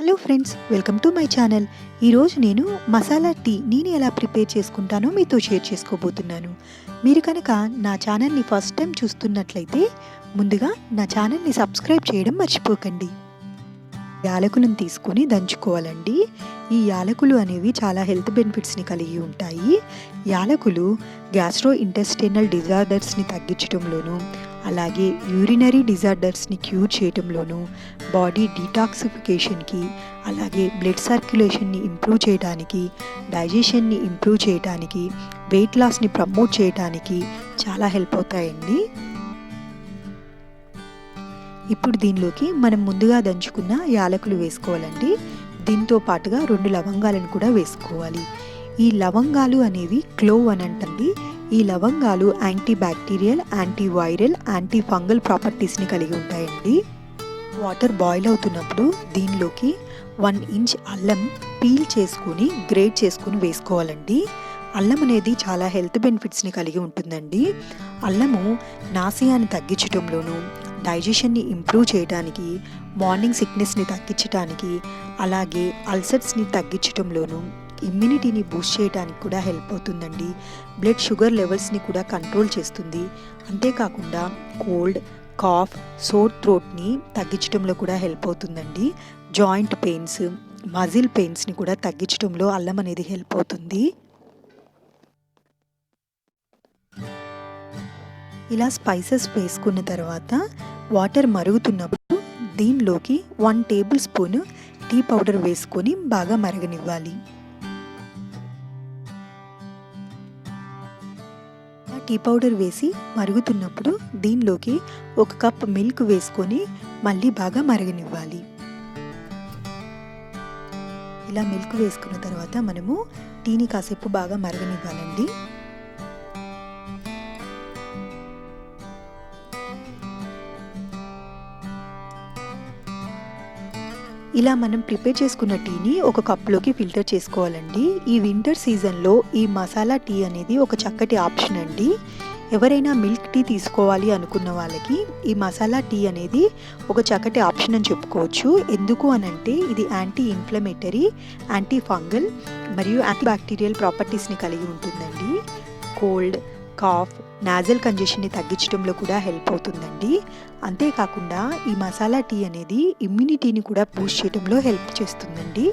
Hello friends, welcome to my channel. ఈరోజు నేను masala tea ఎలా ప్రిపేర్ చేసుకుంటానో మీతో షేర్ చేసుకోబోతున్నాను. మీరు కనుక నా ఛానల్ని ఫస్ట్ టైం చూస్తున్నట్లయితే ముందుగా నా ఛానల్ని సబ్స్క్రైబ్ చేయడం మర్చిపోకండి. యాలకులను తీసుకొని దంచుకోవాలండి. ఈ యాలకులు అనేవి చాలా హెల్త్ బెనిఫిట్స్ని కలిగి ఉంటాయి. యాలకులు గ్యాస్ట్రో ఇంటెస్టైనల్ డిజార్డర్స్ని తగ్గించడంలోనూ, అలాగే యూరినరీ డిజార్డర్స్ని క్యూర్ చేయడంలోనూ, బాడీ డీటాక్సిఫికేషన్కి, అలాగే బ్లడ్ సర్క్యులేషన్ని ఇంప్రూవ్ చేయడానికి, డైజెషన్ని ఇంప్రూవ్ చేయడానికి, వెయిట్ లాస్ని ప్రమోట్ చేయడానికి చాలా హెల్ప్ అవుతాయండి. ఇప్పుడు దీనిలోకి మనం ముందుగా దంచుకున్న యాలకులు వేసుకోవాలండి. దీంతో పాటుగా 2 లవంగాలను కూడా వేసుకోవాలి. ఈ లవంగాలు అనేవి క్లోవ్ అని అంటండి. ఈ లవంగాలు anti bacterial, anti viral, anti fungal ప్రాపర్టీస్ని కలిగి ఉంటాయండి. వాటర్ బాయిల్ అవుతున్నప్పుడు దీనిలోకి 1 ఇంచ్ అల్లం పీల్ చేసుకుని గ్రేట్ చేసుకుని వేసుకోవాలండి. అల్లం అనేది చాలా హెల్త్ బెనిఫిట్స్ని కలిగి ఉంటుందండి. అల్లము నాసియాని తగ్గించడంలోనూ, డైజెషన్ని ఇంప్రూవ్ చేయడానికి, మార్నింగ్ సిక్నెస్ని తగ్గించడానికి, అలాగే అల్సర్స్ని తగ్గించడంలోనూ, ఇమ్యూనిటీని బూస్ట్ చేయడానికి కూడా హెల్ప్ అవుతుందండి. బ్లడ్ షుగర్ లెవెల్స్ని కూడా కంట్రోల్ చేస్తుంది. అంతేకాకుండా కోల్డ్, కాఫ్, సోర్ థ్రోట్ని తగ్గించడంలో కూడా హెల్ప్ అవుతుందండి. జాయింట్ పెయిన్స్, మజిల్ పెయిన్స్ని కూడా తగ్గించడంలో అల్లం అనేది హెల్ప్ అవుతుంది. ఇలా స్పైసెస్ వేసుకున్న తర్వాత వాటర్ మరుగుతున్నప్పుడు దీనిలోకి 1 టేబుల్ స్పూన్ టీ పౌడర్ వేసుకొని బాగా మరగనివ్వాలి. టీ పౌడర్ వేసి మరుగుతున్నప్పుడు దీనిలోకి 1 కప్ మిల్క్ వేసుకొని మళ్ళీ బాగా మరగనివ్వాలి. ఇలా మిల్క్ వేసుకున్న తర్వాత మనము టీని కాసేపు బాగా మరగనివ్వాలండి. ఇలా మనం ప్రిపేర్ చేసుకున్న టీని ఒక కప్లోకి ఫిల్టర్ చేసుకోవాలండి. ఈ వింటర్ సీజన్లో ఈ మసాలా టీ అనేది ఒక చక్కటి ఆప్షన్ అండి. ఎవరైనా మిల్క్ టీ తీసుకోవాలి అనుకున్న వాళ్ళకి ఈ మసాలా టీ అనేది ఒక చక్కటి ఆప్షన్ అని చెప్పుకోవచ్చు. ఎందుకు అనంటే ఇది యాంటీ ఇన్ఫ్లమేటరీ, యాంటీ ఫంగల్ మరియు యాంటీ బ్యాక్టీరియల్ ప్రాపర్టీస్ని కలిగి ఉంటుందండి. కోల్డ్, కాఫ్, నాజల్ కంజెషన్ని తగ్గించడంలో కూడా హెల్ప్ అవుతుందండి. అంతేకాకుండా ఈ మసాలా టీ అనేది ఇమ్యూనిటీని కూడా బూస్ట్ చేయడంలో హెల్ప్ చేస్తుందండి.